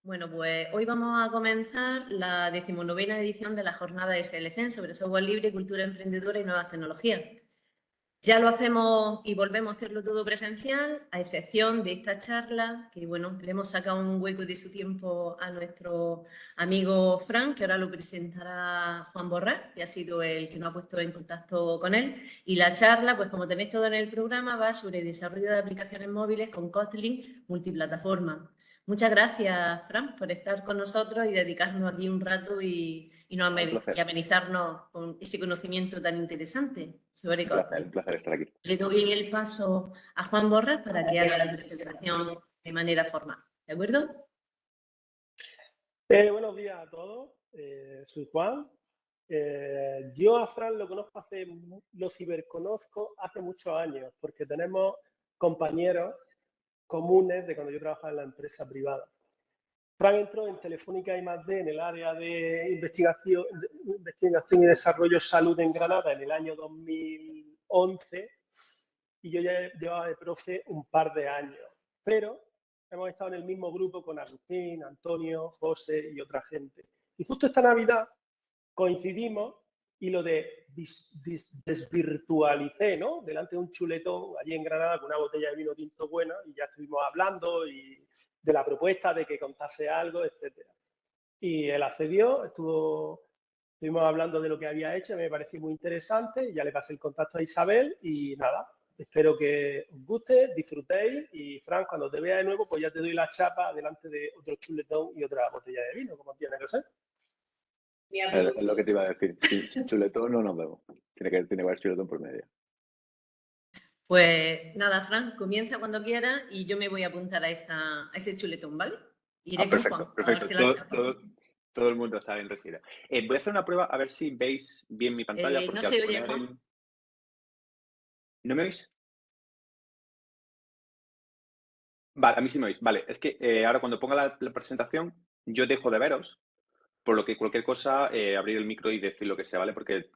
Bueno, pues hoy vamos a comenzar la 19ª edición de la jornada de SLCen sobre software libre, cultura emprendedora y nuevas tecnologías. Ya lo hacemos y volvemos a hacerlo todo presencial, a excepción de esta charla, que bueno, le hemos sacado un hueco de su tiempo a nuestro amigo Fran, que ahora lo presentará Juan Borrás, que ha sido el que nos ha puesto en contacto con él. Y la charla, pues como tenéis todo en el programa, va sobre desarrollo de aplicaciones móviles con Kotlin multiplataforma. Muchas gracias, Fran, por estar con nosotros y dedicarnos aquí un rato y amenizarnos con ese conocimiento tan interesante sobre Kotlin. Un placer estar aquí. Le doy el paso a Juan Borrás para que haga la presentación de manera formal. ¿De acuerdo? Buenos días a todos. Soy Juan. Yo a Fran lo ciberconozco hace muchos años, porque tenemos compañeros comunes de cuando yo trabajaba en la empresa privada. Fran entró en Telefónica I+D en el área de investigación y desarrollo salud en Granada en el año 2011 y yo ya llevaba de profe un par de años, pero hemos estado en el mismo grupo con Agustín, Antonio, José y otra gente. Y justo esta Navidad coincidimos y lo desvirtualicé, ¿no? Delante de un chuletón allí en Granada con una botella de vino tinto buena y ya estuvimos hablando y de la propuesta de que contase algo, etcétera. Y él accedió, estuvimos hablando de lo que había hecho, me pareció muy interesante, y ya le pasé el contacto a Isabel y nada, espero que os guste, disfrutéis y Fran, cuando te vea de nuevo, pues ya te doy la chapa delante de otro chuletón y otra botella de vino, como tiene que ser. Es lo que te iba a decir. Sin chuletón no nos vemos. Tiene que haber chuletón por medio. Pues nada, Fran, comienza cuando quieras y yo me voy a apuntar a ese chuletón, ¿vale? Iré con Juan. Perfecto. Todo el mundo está bien recibido. Voy a hacer una prueba a ver si veis bien mi pantalla. Porque no se oye, Juan. ¿No me oís? Vale, a mí sí me oís. Vale, es que ahora cuando ponga la presentación yo dejo de veros, por lo que cualquier cosa abrir el micro y decir lo que sea, ¿vale? Porque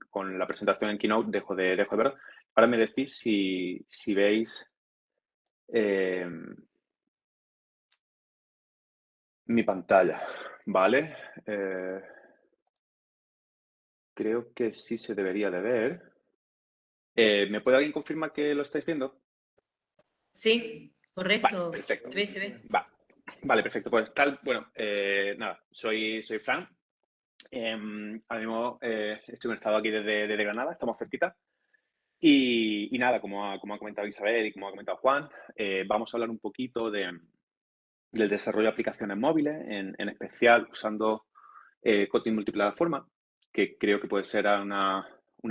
con la presentación en Keynote dejo de veros. Ahora me decís si veis mi pantalla, ¿vale? Creo que sí se debería de ver. ¿Me puede alguien confirmar que lo estáis viendo? Sí, correcto. Vale, perfecto. Se ve. Vale, perfecto. Pues bueno, nada, soy Fran. Ahora mismo estoy en un estado aquí desde Granada, estamos cerquita. Y nada, como ha comentado Isabel y como ha comentado Juan, vamos a hablar un poquito del desarrollo de aplicaciones móviles, en especial usando Kotlin multiplataforma, que creo que puede ser una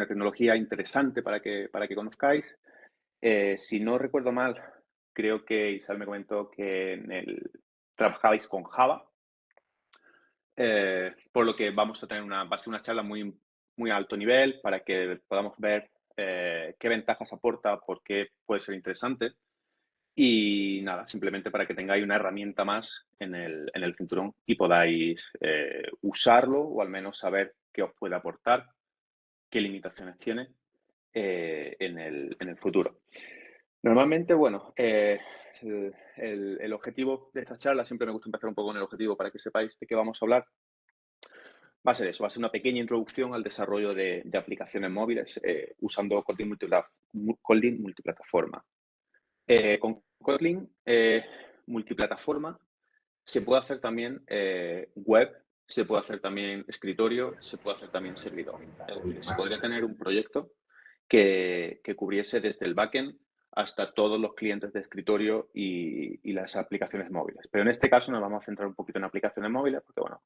tecnología interesante para que conozcáis. Si no recuerdo mal, creo que Isabel me comentó que trabajabais con Java, por lo que vamos a tener va a ser una charla muy, muy alto nivel para que podamos ver qué ventajas aporta, por qué puede ser interesante. Y nada, simplemente para que tengáis una herramienta más en el cinturón y podáis usarlo o al menos saber qué os puede aportar, qué limitaciones tiene en el futuro. Normalmente, bueno, el objetivo de esta charla, siempre me gusta empezar un poco con el objetivo para que sepáis de qué vamos a hablar. Va a ser eso, va a ser una pequeña introducción al desarrollo de aplicaciones móviles usando Kotlin multiplataforma. Con Kotlin multiplataforma se puede hacer también web, se puede hacer también escritorio, se puede hacer también servidor. Es decir, se podría tener un proyecto que cubriese desde el backend hasta todos los clientes de escritorio y las aplicaciones móviles. Pero en este caso nos vamos a centrar un poquito en aplicaciones móviles porque, bueno,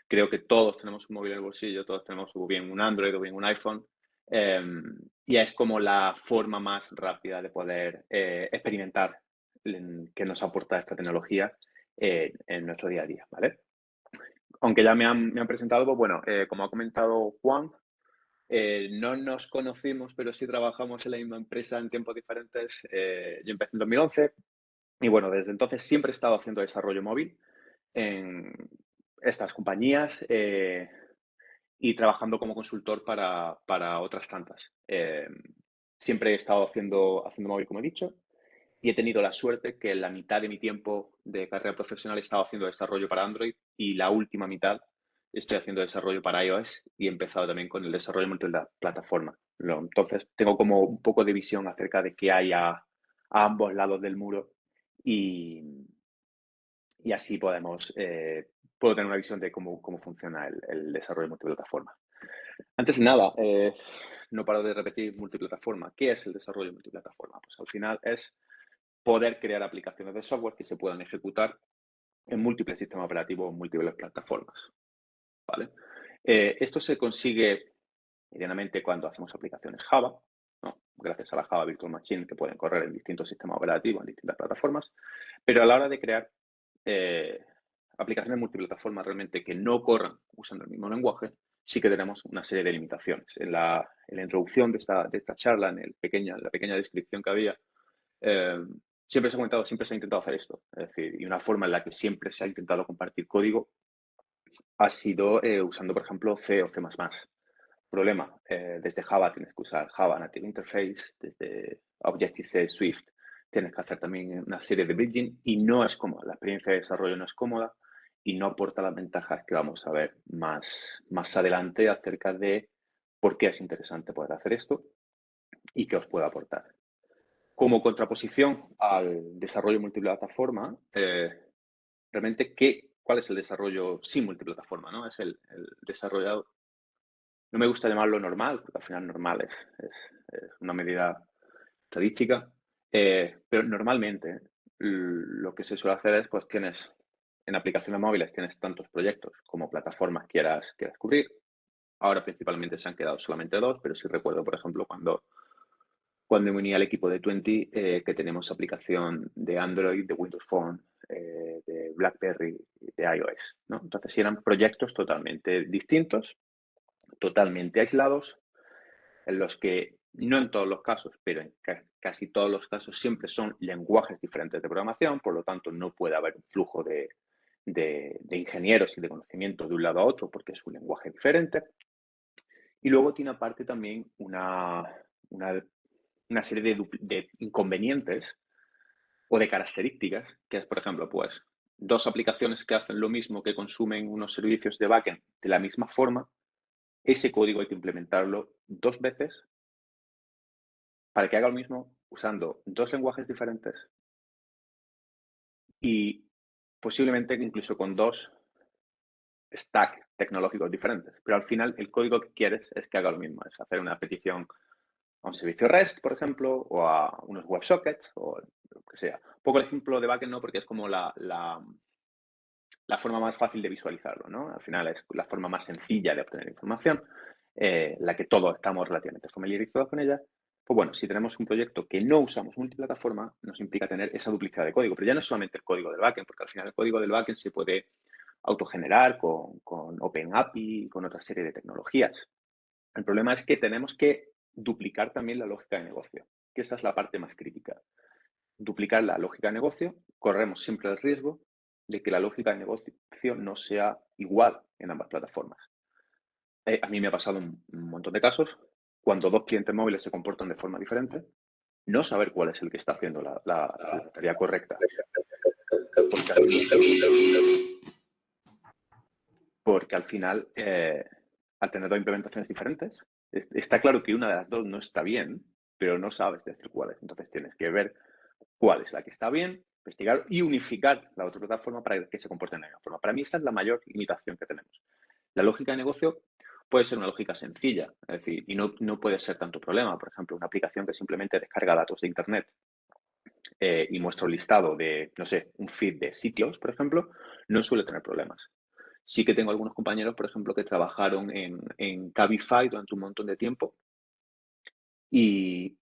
creo que todos tenemos un móvil en el bolsillo, todos tenemos o bien un Android o bien un iPhone. Y es como la forma más rápida de poder experimentar qué nos aporta esta tecnología en nuestro día a día, ¿vale? Aunque ya me han presentado, pues bueno, como ha comentado Juan, no nos conocimos, pero sí trabajamos en la misma empresa en tiempos diferentes. Yo empecé en 2011 y bueno, desde entonces siempre he estado haciendo desarrollo móvil en estas compañías y trabajando como consultor para otras tantas. Siempre he estado haciendo móvil, como he dicho, Y he tenido la suerte que en la mitad de mi tiempo de carrera profesional he estado haciendo desarrollo para Android y la última mitad estoy haciendo desarrollo para iOS y he empezado también con el desarrollo multiplataforma. Entonces, tengo como un poco de visión acerca de qué hay a ambos lados del muro y así puedo tener una visión de cómo funciona el desarrollo multiplataforma. Antes de nada, no paro de repetir multiplataforma. ¿Qué es el desarrollo multiplataforma? Pues al final es poder crear aplicaciones de software que se puedan ejecutar en múltiples sistemas operativos o múltiples plataformas, ¿vale? Esto se consigue medianamente cuando hacemos aplicaciones Java, ¿no? Gracias a la Java Virtual Machine que pueden correr en distintos sistemas operativos, en distintas plataformas, pero a la hora de crear aplicaciones multiplataformas realmente que no corran usando el mismo lenguaje, sí que tenemos una serie de limitaciones. En la introducción de esta charla, en la pequeña descripción que había, siempre se ha intentado hacer esto. Es decir, y una forma en la que siempre se ha intentado compartir código ha sido usando, por ejemplo, C o C++. Problema, desde Java tienes que usar Java Native Interface, desde Objective-C, Swift, tienes que hacer también una serie de bridging y no es cómoda. La experiencia de desarrollo no es cómoda y no aporta las ventajas que vamos a ver más adelante acerca de por qué es interesante poder hacer esto y qué os puede aportar. Como contraposición al desarrollo multiplataforma, realmente, ¿cuál es el desarrollo sin multiplataforma? ¿No? Es el desarrollado. No me gusta llamarlo normal, porque al final normal es una medida estadística, pero normalmente lo que se suele hacer es, pues en aplicaciones móviles tienes tantos proyectos como plataformas quieras cubrir. Ahora principalmente se han quedado solamente 2, pero sí recuerdo, por ejemplo, cuando me uní al equipo de 20, que tenemos aplicación de Android, de Windows Phone, de BlackBerry, de iOS, ¿no? Entonces, eran proyectos totalmente distintos, totalmente aislados, en los que, no en todos los casos, pero en casi todos los casos, siempre son lenguajes diferentes de programación, por lo tanto, no puede haber un flujo de ingenieros y de conocimiento de un lado a otro porque es un lenguaje diferente. Y luego tiene aparte también una serie de inconvenientes o de características, que es, por ejemplo, pues 2 aplicaciones que hacen lo mismo, que consumen unos servicios de backend de la misma forma, ese código hay que implementarlo 2 veces para que haga lo mismo usando 2 lenguajes diferentes y posiblemente incluso con 2 stack tecnológicos diferentes. Pero al final el código que quieres es que haga lo mismo, es hacer una petición a un servicio REST, por ejemplo, o a unos WebSockets, o lo que sea. Un poco el ejemplo de backend, ¿no? Porque es como la forma más fácil de visualizarlo, ¿no? Al final es la forma más sencilla de obtener información, la que todos estamos relativamente familiarizados con ella. Pues bueno, si tenemos un proyecto que no usamos multiplataforma, nos implica tener esa duplicidad de código. Pero ya no es solamente el código del backend, porque al final el código del backend se puede autogenerar con OpenAPI y con otra serie de tecnologías. El problema es que tenemos que duplicar también la lógica de negocio, que esa es la parte más crítica. Duplicar la lógica de negocio, corremos siempre el riesgo de que la lógica de negocio no sea igual en ambas plataformas. A mí me ha pasado un montón de casos, cuando 2 clientes móviles se comportan de forma diferente, no saber cuál es el que está haciendo la tarea correcta. Porque al final, al tener 2 implementaciones diferentes, está claro que una de las 2 no está bien, pero no sabes decir cuál es. Entonces tienes que ver cuál es la que está bien, investigar y unificar la otra plataforma para que se comporte de la misma forma. Para mí esa es la mayor limitación que tenemos. La lógica de negocio puede ser una lógica sencilla, es decir, y no puede ser tanto problema. Por ejemplo, una aplicación que simplemente descarga datos de Internet y muestra un listado de, no sé, un feed de sitios, por ejemplo, no suele tener problemas. Sí que tengo algunos compañeros, por ejemplo, que trabajaron en Cabify durante un montón de tiempo y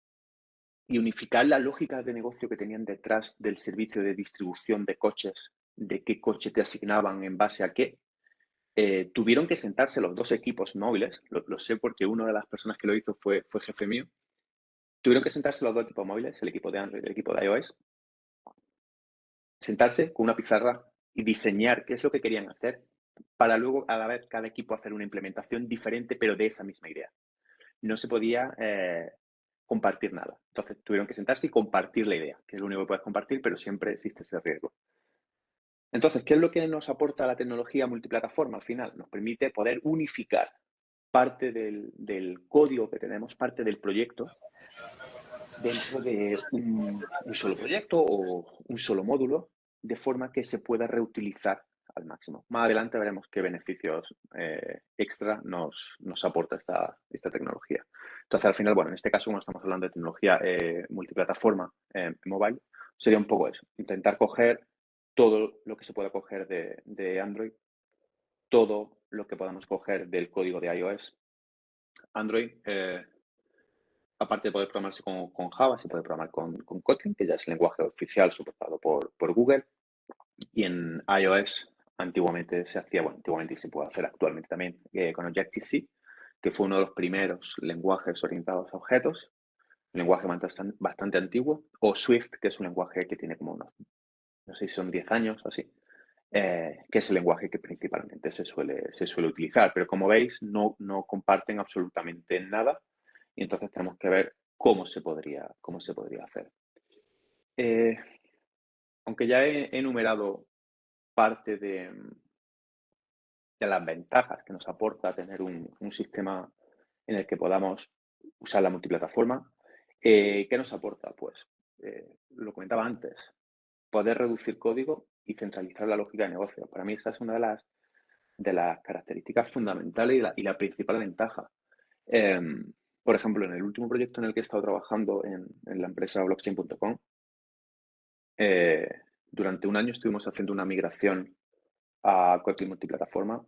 unificar la lógica de negocio que tenían detrás del servicio de distribución de coches, de qué coche te asignaban en base a qué, tuvieron que sentarse los 2 equipos móviles, lo sé porque una de las personas que lo hizo fue jefe mío, tuvieron que sentarse los 2 equipos móviles, el equipo de Android y el equipo de iOS, sentarse con una pizarra y diseñar qué es lo que querían hacer para luego a la vez cada equipo hacer una implementación diferente pero de esa misma idea. No se podía compartir nada. Entonces tuvieron que sentarse y compartir la idea, que es lo único que puedes compartir, pero siempre existe ese riesgo. Entonces, ¿qué es lo que nos aporta la tecnología multiplataforma al final? Nos permite poder unificar parte del código que tenemos, parte del proyecto, dentro de un solo proyecto o un solo módulo, de forma que se pueda reutilizar al máximo. Más adelante veremos qué beneficios extra nos aporta esta tecnología. Entonces, al final, bueno, en este caso, como estamos hablando de tecnología multiplataforma mobile, sería un poco eso, intentar coger todo lo que se pueda coger de Android, todo lo que podamos coger del código de iOS. Android, aparte de poder programarse con Java, se puede programar con Kotlin, que ya es el lenguaje oficial soportado por Google. Y en iOS antiguamente se hacía, bueno, antiguamente y se puede hacer actualmente también con Objective-C, que fue uno de los primeros lenguajes orientados a objetos, un lenguaje bastante antiguo, o Swift, que es un lenguaje que tiene como unos, no sé si son 10 años o así, que es el lenguaje que principalmente se suele utilizar. Pero como veis, no comparten absolutamente nada y entonces tenemos que ver cómo se podría hacer. Aunque ya he enumerado parte de las ventajas que nos aporta tener un sistema en el que podamos usar la multiplataforma, ¿qué nos aporta? Pues, lo comentaba antes, poder reducir código y centralizar la lógica de negocio. Para mí esa es una de las características fundamentales y la principal ventaja. Por ejemplo, en el último proyecto en el que he estado trabajando en la empresa blockchain.com, durante un año estuvimos haciendo una migración a Kotlin multiplataforma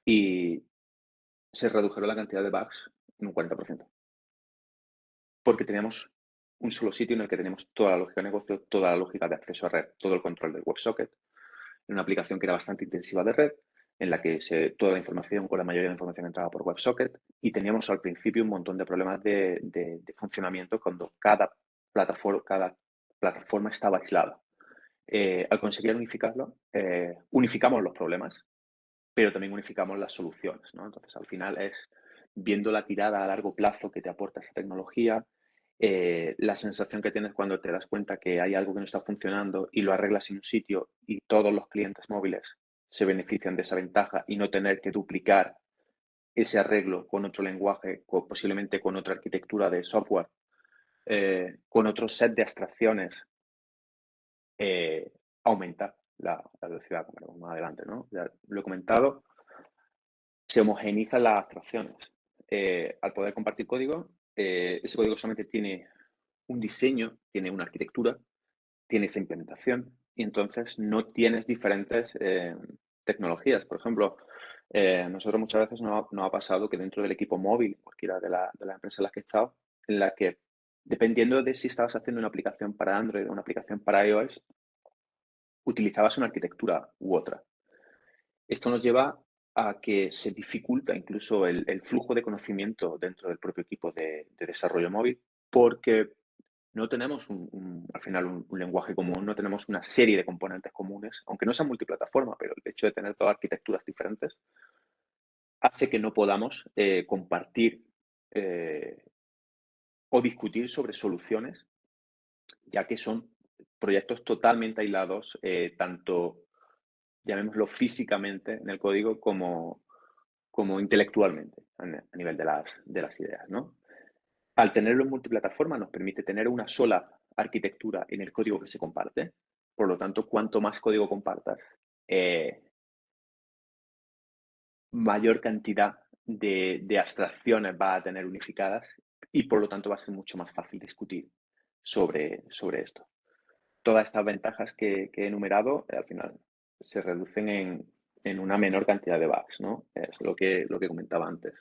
y se redujeron la cantidad de bugs en un 40%. Porque teníamos un solo sitio en el que teníamos toda la lógica de negocio, toda la lógica de acceso a red, todo el control del WebSocket, en una aplicación que era bastante intensiva de red, en la que toda la información, o la mayoría de la información entraba por WebSocket, y teníamos al principio un montón de problemas de funcionamiento cuando cada plataforma estaba aislada. Al conseguir unificarlo, unificamos los problemas, pero también unificamos las soluciones, ¿no? Entonces, al final es viendo la tirada a largo plazo que te aporta esta tecnología, la sensación que tienes cuando te das cuenta que hay algo que no está funcionando y lo arreglas en un sitio y todos los clientes móviles se benefician de esa ventaja y no tener que duplicar ese arreglo con otro lenguaje, posiblemente con otra arquitectura de software, con otro set de abstracciones, aumenta la velocidad, como veremos más adelante, ¿no? Ya lo he comentado, se homogeneizan las abstracciones. Al poder compartir código, ese código solamente tiene un diseño, tiene una arquitectura, tiene esa implementación y entonces no tienes diferentes tecnologías. Por ejemplo, nosotros muchas veces nos ha pasado que dentro del equipo móvil, cualquiera de las empresas en las que he estado, en la que dependiendo de si estabas haciendo una aplicación para Android o una aplicación para iOS, utilizabas una arquitectura u otra. Esto nos lleva a que se dificulta incluso el flujo de conocimiento dentro del propio equipo de desarrollo móvil porque no tenemos al final un lenguaje común, no tenemos una serie de componentes comunes, aunque no sea multiplataforma, pero el hecho de tener todas arquitecturas diferentes hace que no podamos compartir o discutir sobre soluciones, ya que son proyectos totalmente aislados, tanto, llamémoslo físicamente en el código, como intelectualmente a nivel de las ideas, ¿no? Al tenerlo en multiplataforma nos permite tener una sola arquitectura en el código que se comparte. Por lo tanto, cuanto más código compartas, mayor cantidad de abstracciones va a tener unificadas y por lo tanto va a ser mucho más fácil discutir sobre esto. Todas estas ventajas que he enumerado al final se reducen en una menor cantidad de bugs, ¿no? Es lo que comentaba antes.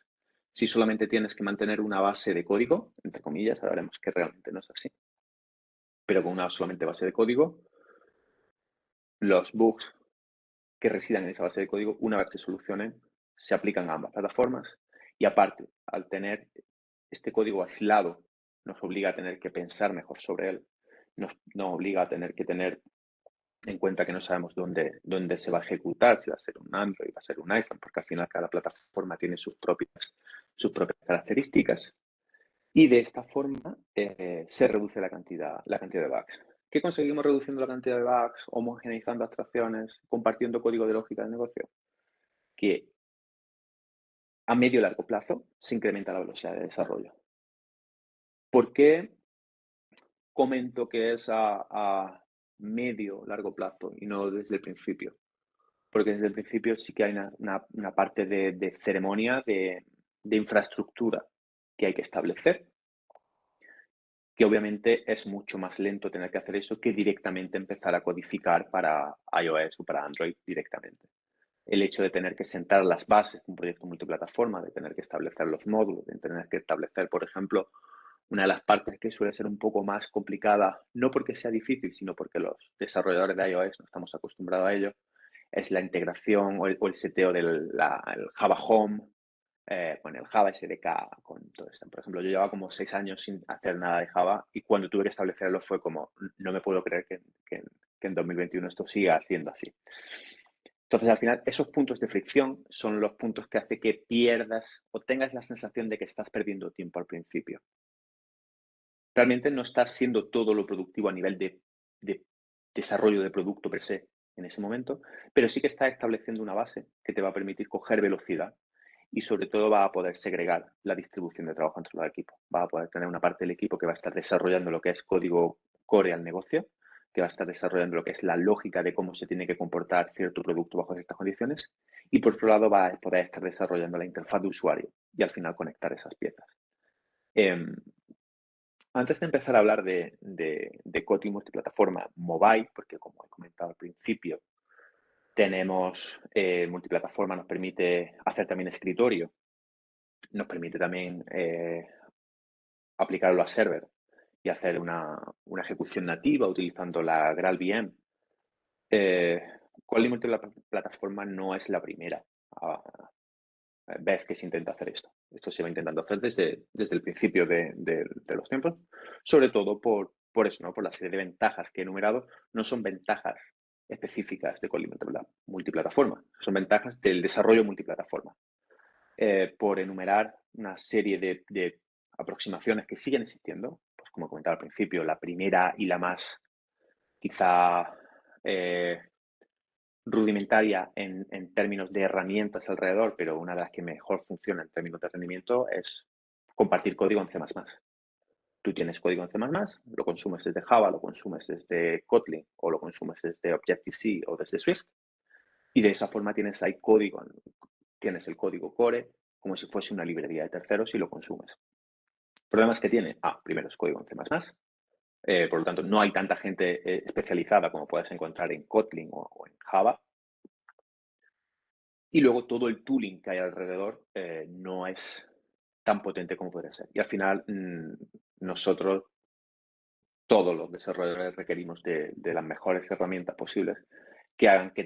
Si solamente tienes que mantener una base de código, entre comillas, ahora veremos que realmente no es así, pero con una solamente base de código, los bugs que residan en esa base de código, una vez que solucionen, se aplican a ambas plataformas y aparte, al tener este código aislado, nos obliga a tener que pensar mejor sobre él, nos obliga a tener que tener en cuenta que no sabemos dónde se va a ejecutar, si va a ser un Android, va a ser un iPhone, porque al final cada plataforma tiene sus propias características. Y de esta forma se reduce la cantidad de bugs. ¿Qué conseguimos reduciendo la cantidad de bugs, homogeneizando abstracciones, compartiendo código de lógica del negocio? Que a medio y largo plazo se incrementa la velocidad de desarrollo. ¿Por qué comento que es a medio largo plazo y no desde el principio? Porque desde el principio sí que hay una parte de ceremonia, de infraestructura que hay que establecer, que obviamente es mucho más lento tener que hacer eso que directamente empezar a codificar para iOS o para Android directamente. El hecho de tener que sentar las bases de un proyecto multiplataforma, de tener que establecer los módulos, de tener que establecer, por ejemplo, una de las partes que suele ser un poco más complicada, no porque sea difícil, sino porque los desarrolladores de iOS no estamos acostumbrados a ello, es la integración o el seteo del el Java Home, con el Java SDK, con todo esto. Por ejemplo, yo llevaba como 6 años sin hacer nada de Java y cuando tuve que establecerlo fue como, no me puedo creer que en 2021 esto siga siendo así. Entonces, al final, esos puntos de fricción son los puntos que hace que pierdas o tengas la sensación de que estás perdiendo tiempo al principio. Realmente no estás siendo todo lo productivo a nivel de desarrollo de producto per se en ese momento, pero sí que está estableciendo una base que te va a permitir coger velocidad y sobre todo va a poder segregar la distribución de trabajo entre los equipos. Va a poder tener una parte del equipo que va a estar desarrollando lo que es código core al negocio, que va a estar desarrollando lo que es la lógica de cómo se tiene que comportar cierto producto bajo ciertas condiciones, y por otro lado va a poder estar desarrollando la interfaz de usuario y al final conectar esas piezas. Antes de empezar a hablar de Kotlin multiplataforma mobile, porque como he comentado al principio, tenemos multiplataforma, nos permite hacer también escritorio, nos permite también aplicarlo a server y hacer una ejecución nativa utilizando la GraalVM. Kotlin multiplataforma no es la primera vez que se intenta hacer esto. Esto se va intentando hacer desde el principio de los tiempos, sobre todo por eso, ¿no? Por la serie de ventajas que he enumerado. No son ventajas específicas de Kotlin multiplataforma, son ventajas del desarrollo multiplataforma. Por enumerar una serie de aproximaciones que siguen existiendo, pues como comentaba al principio, la primera y la más quizá rudimentaria en términos de herramientas alrededor, pero una de las que mejor funciona en términos de rendimiento es compartir código en C++. Tú tienes código en C++, lo consumes desde Java, lo consumes desde Kotlin o lo consumes desde Objective-C o desde Swift y de esa forma tienes ahí código, tienes el código core como si fuese una librería de terceros y lo consumes. ¿Problemas que tiene? Primero es código en C++. Por lo tanto, no hay tanta gente especializada como puedes encontrar en Kotlin o en Java. Y luego todo el tooling que hay alrededor no es tan potente como podría ser. Y al final, nosotros, todos los desarrolladores, requerimos de las mejores herramientas posibles que hagan que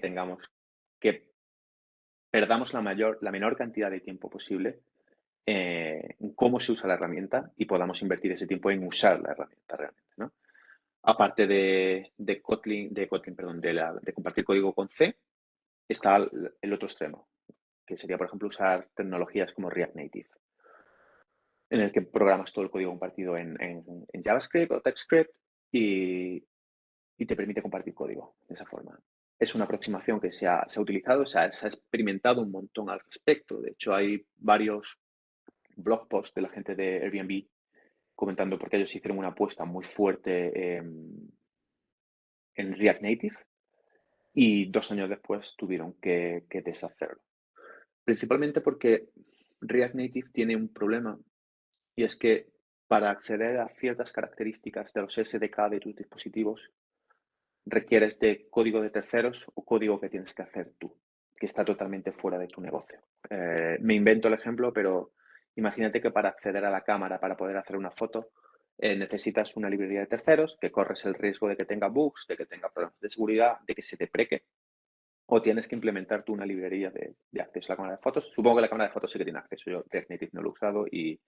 perdamos la menor cantidad de tiempo posible en cómo se usa la herramienta y podamos invertir ese tiempo en usar la herramienta realmente, ¿no? Aparte de compartir código con C, está el otro extremo, que sería, por ejemplo, usar tecnologías como React Native, en el que programas todo el código compartido en JavaScript o TypeScript y te permite compartir código de esa forma. Es una aproximación que se ha utilizado, se ha experimentado un montón al respecto. De hecho, hay varios blog posts de la gente de Airbnb comentando porque ellos hicieron una apuesta muy fuerte en React Native y 2 años después tuvieron que deshacerlo. Principalmente porque React Native tiene un problema y es que para acceder a ciertas características de los SDK de tus dispositivos requieres de código de terceros o código que tienes que hacer tú, que está totalmente fuera de tu negocio. Me invento el ejemplo, pero imagínate que para acceder a la cámara, para poder hacer una foto, necesitas una librería de terceros, que corres el riesgo de que tenga bugs, de que tenga problemas de seguridad, de que se te preque. O tienes que implementar tú una librería de acceso a la cámara de fotos. Supongo que la cámara de fotos sí que tiene acceso. Yo React Native no lo he usado y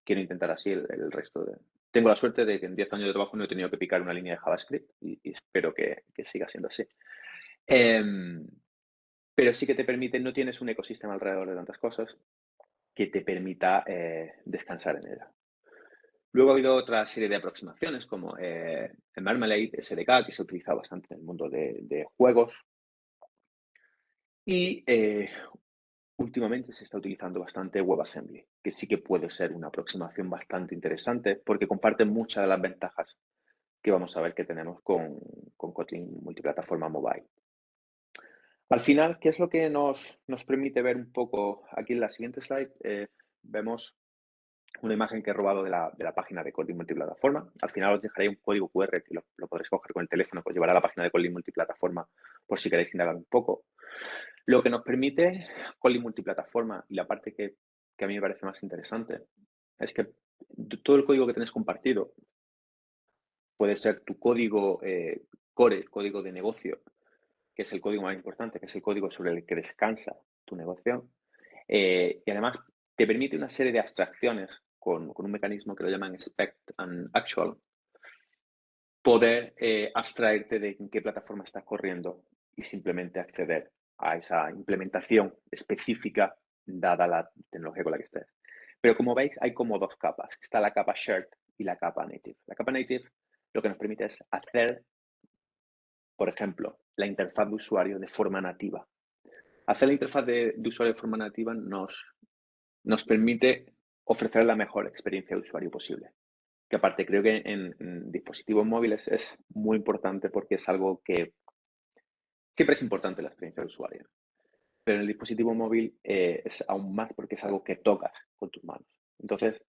quiero intentar así el resto de... Tengo la suerte de que en 10 años de trabajo no he tenido que picar una línea de JavaScript y espero que siga siendo así. Pero sí que te permite, no tienes un ecosistema alrededor de tantas cosas que te permita descansar en ella. Luego ha habido otra serie de aproximaciones como el Marmalade SDK, que se utiliza bastante en el mundo de juegos. Y últimamente se está utilizando bastante WebAssembly, que sí que puede ser una aproximación bastante interesante porque comparte muchas de las ventajas que vamos a ver que tenemos con Kotlin multiplataforma mobile. Al final, ¿qué es lo que nos permite ver un poco? Aquí en la siguiente slide vemos una imagen que he robado de la página de Kotlin multiplataforma. Al final os dejaré un código QR que lo podréis coger con el teléfono, que os llevará a la página de Kotlin multiplataforma por si queréis indagar un poco. Lo que nos permite Kotlin multiplataforma y la parte que a mí me parece más interesante es que todo el código que tienes compartido puede ser tu código core, el código de negocio, que es el código más importante, que es el código sobre el que descansa tu negocio. Y además te permite una serie de abstracciones con un mecanismo que lo llaman Expect and Actual, poder abstraerte de en qué plataforma estás corriendo y simplemente acceder a esa implementación específica dada la tecnología con la que estés. Pero como veis, hay como dos capas. Está la capa shared y la capa native. La capa native lo que nos permite es hacer, por ejemplo, la interfaz de usuario de forma nativa. Hacer la interfaz de usuario de forma nativa nos permite ofrecer la mejor experiencia de usuario posible. Que aparte creo que en dispositivos móviles es muy importante porque es algo que siempre es importante la experiencia de usuario. Pero en el dispositivo móvil es aún más porque es algo que tocas con tus manos. Entonces,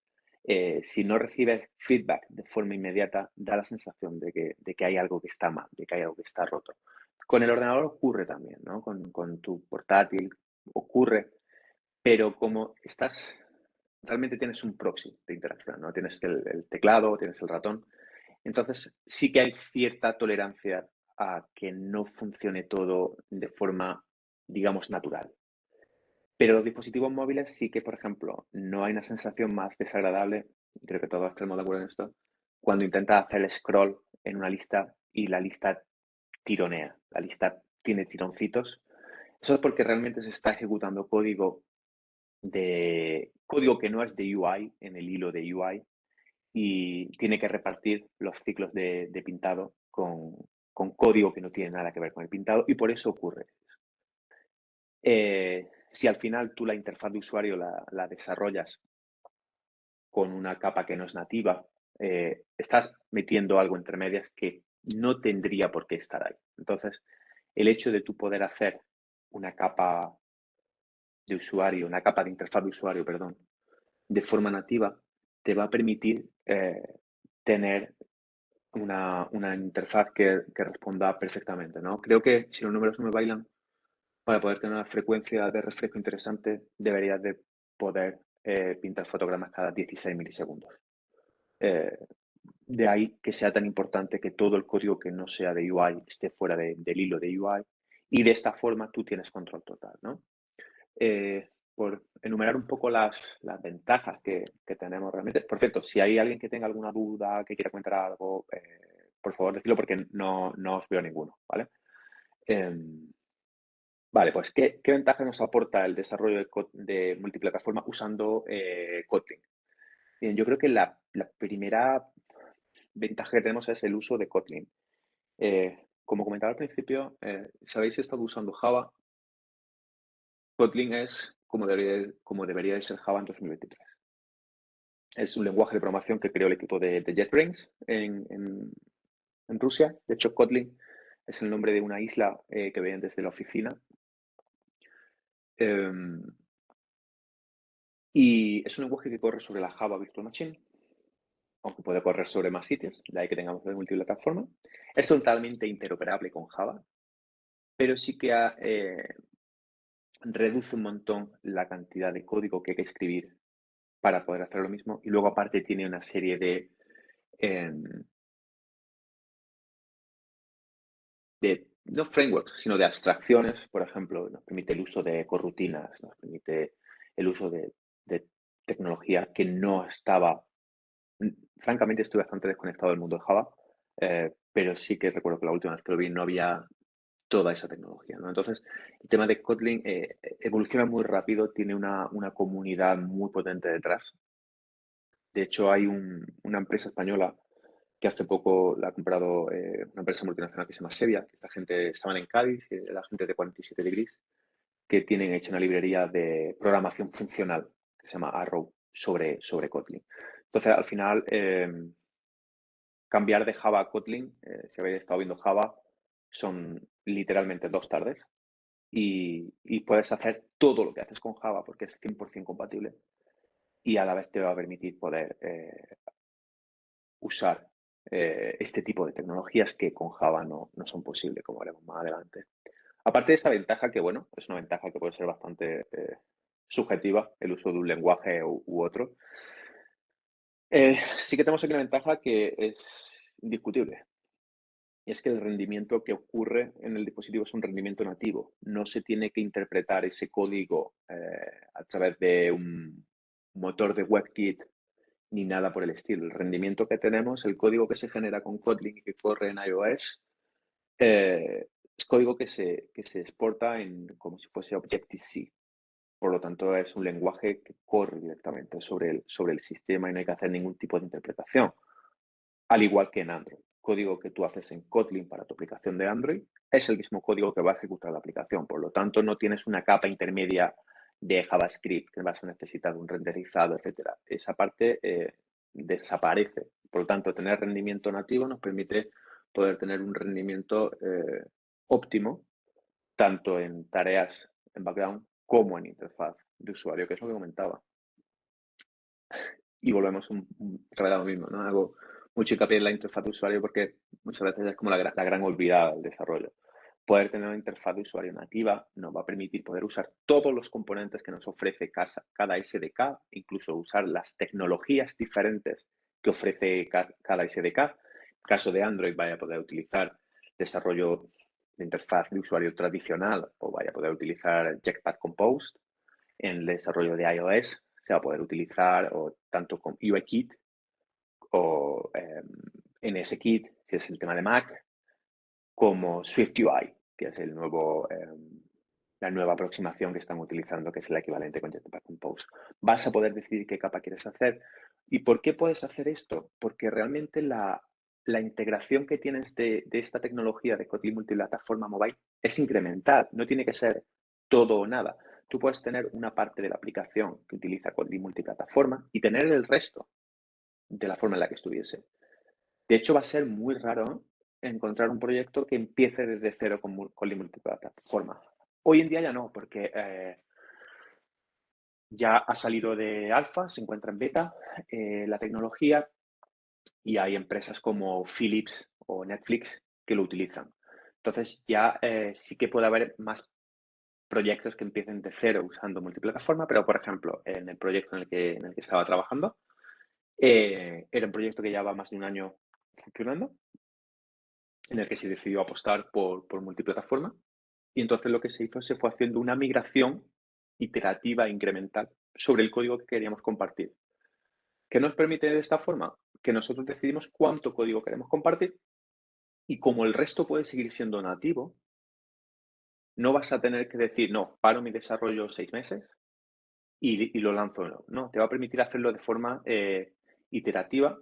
si no recibes feedback de forma inmediata, da la sensación de que hay algo que está mal, de que hay algo que está roto. Con el ordenador ocurre también, ¿no? Con tu portátil ocurre, pero como realmente tienes un proxy de interacción, ¿no? Tienes el teclado, tienes el ratón. Entonces, sí que hay cierta tolerancia a que no funcione todo de forma, digamos, natural. Pero los dispositivos móviles sí que, por ejemplo, no hay una sensación más desagradable, creo que todos estamos de acuerdo en esto, cuando intentas hacer el scroll en una lista y la lista tironea, la lista tiene tironcitos. Eso es porque realmente se está ejecutando código que no es de UI en el hilo de UI y tiene que repartir los ciclos de pintado con código que no tiene nada que ver con el pintado y por eso ocurre. Si al final tú la interfaz de usuario la desarrollas con una capa que no es nativa, estás metiendo algo entre medias que no tendría por qué estar ahí. Entonces, el hecho de tú poder hacer una capa de usuario, una capa de interfaz de usuario, perdón, de forma nativa, te va a permitir tener una interfaz que responda perfectamente, ¿no? Creo que si los números no me bailan, para poder tener una frecuencia de refresco interesante, deberías de poder pintar fotogramas cada 16 milisegundos. De ahí que sea tan importante que todo el código que no sea de UI esté fuera del hilo de UI y de esta forma tú tienes control total, ¿no? Por enumerar un poco las ventajas que tenemos realmente. Por cierto, si hay alguien que tenga alguna duda, que quiera comentar algo, por favor decirlo porque no os veo ninguno, ¿vale? Vale, pues ¿qué ventaja nos aporta el desarrollo de multiplataforma usando Kotlin? Bien, yo creo que la primera ventaja que tenemos es el uso de Kotlin. Como comentaba al principio, si habéis estado usando Java, Kotlin es como debería de ser Java en 2023. Es un lenguaje de programación que creó el equipo de JetBrains en Rusia. De hecho, Kotlin es el nombre de una isla que veían desde la oficina. Y es un lenguaje que corre sobre la Java Virtual Machine, aunque puede correr sobre más sitios, de ahí que tengamos de multiplataforma. Es totalmente interoperable con Java, pero sí que reduce un montón la cantidad de código que hay que escribir para poder hacer lo mismo. Y luego aparte tiene una serie de no frameworks, sino de abstracciones. Por ejemplo, nos permite el uso de corrutinas, nos permite el uso de tecnología que no estaba. Francamente, estoy bastante desconectado del mundo de Java, pero sí que recuerdo que la última vez que lo vi no había toda esa tecnología, ¿no? Entonces, el tema de Kotlin evoluciona muy rápido, tiene una comunidad muy potente detrás. De hecho, hay una empresa española que hace poco la ha comprado una empresa multinacional que se llama Sevia, que esta gente estaban en Cádiz, la gente de 47 Degrees, que tienen hecha una librería de programación funcional que se llama Arrow sobre Kotlin. Entonces, al final, cambiar de Java a Kotlin, si habéis estado viendo Java, son literalmente 2 tardes y puedes hacer todo lo que haces con Java porque es 100% compatible y a la vez te va a permitir poder usar este tipo de tecnologías que con Java no son posibles, como veremos más adelante. Aparte de esta ventaja, que bueno, es una ventaja que puede ser bastante subjetiva, el uso de un lenguaje u otro, sí que tenemos aquí una ventaja que es indiscutible. Y es que el rendimiento que ocurre en el dispositivo es un rendimiento nativo. No se tiene que interpretar ese código a través de un motor de WebKit ni nada por el estilo. El rendimiento que tenemos, el código que se genera con Kotlin y que corre en iOS, es código que se exporta como si fuese Objective-C. Por lo tanto, es un lenguaje que corre directamente sobre el sistema y no hay que hacer ningún tipo de interpretación. Al igual que en Android. Código que tú haces en Kotlin para tu aplicación de Android es el mismo código que va a ejecutar la aplicación. Por lo tanto, no tienes una capa intermedia de JavaScript que vas a necesitar un renderizado, etcétera. Esa parte desaparece. Por lo tanto, tener rendimiento nativo nos permite poder tener un rendimiento óptimo tanto en tareas en background como en interfaz de usuario, que es lo que comentaba. Y volvemos a lo mismo, ¿no? Hago mucho hincapié en la interfaz de usuario porque muchas veces es como la gran olvidada del desarrollo. Poder tener una interfaz de usuario nativa nos va a permitir poder usar todos los componentes que nos ofrece cada SDK, incluso usar las tecnologías diferentes que ofrece cada SDK. En caso de Android, vaya a poder utilizar desarrollo de interfaz de usuario tradicional o vaya a poder utilizar Jetpack Compose. En el desarrollo de iOS se va a poder utilizar tanto con UIKit o NSKit, que es el tema de Mac, como SwiftUI, que es la nueva aproximación que están utilizando, que es el equivalente con Jetpack Compose. Vas a poder decidir qué capa quieres hacer. ¿Y por qué puedes hacer esto? Porque realmente la integración que tienes de esta tecnología de Kotlin multiplataforma mobile es incremental, no tiene que ser todo o nada. Tú puedes tener una parte de la aplicación que utiliza Kotlin multiplataforma y tener el resto de la forma en la que estuviese. De hecho, va a ser muy raro encontrar un proyecto que empiece desde cero con Kotlin multiplataforma. Hoy en día ya no, porque ya ha salido de alfa, se encuentra en beta la tecnología y hay empresas como Philips o Netflix que lo utilizan. Entonces ya sí que puede haber más proyectos que empiecen de cero usando multiplataforma, pero por ejemplo, en el proyecto en el que estaba trabajando, era un proyecto que llevaba más de un año funcionando, en el que se decidió apostar por multiplataforma y entonces lo que se hizo se fue haciendo una migración iterativa e incremental sobre el código que queríamos compartir. ¿Qué nos permite de esta forma? Que nosotros decidimos cuánto código queremos compartir y como el resto puede seguir siendo nativo, no vas a tener que decir, no, paro mi desarrollo 6 meses y lo lanzo. No, te va a permitir hacerlo de forma iterativa,